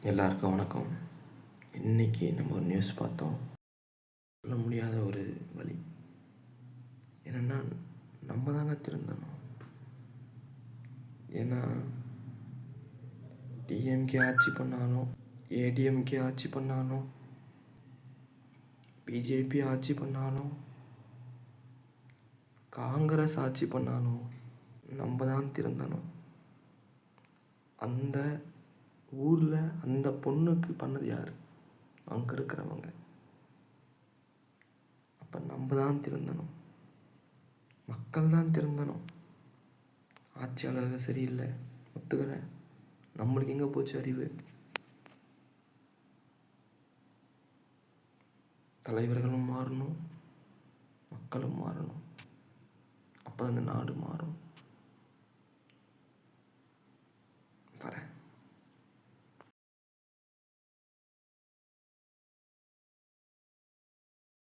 எல்லாருக்கும் வணக்கம். இன்றைக்கி நம்ம ஒரு நியூஸ் பார்த்தோம். சொல்ல முடியாத ஒரு வழி என்னென்னா, நம்ம தாங்க திருந்தணும். ஏன்னா டிஎம்கே ஆட்சி பண்ணாலும், ஏடிஎம்கே ஆட்சி பண்ணாலும், பிஜேபி ஆட்சி பண்ணாலும், காங்கிரஸ் ஆட்சி பண்ணாலும் நம்ம தான் திருந்தணும். அந்த ஊரில் அந்த பொண்ணுக்கு பண்ணது யார்? அங்கே இருக்கிறவங்க. அப்போ நம்ம தான் திருந்தணும், மக்கள் தான் திருந்தணும். ஆட்சியாளர்கள் சரியில்லை, ஒத்துக்கிறேன். நம்மளுக்கு எங்கே போச்சு அறிவு? தலைவர்களும் மாறணும், மக்களும் மாறணும். அப்போ அந்த நாடு மாறும். வரேன்.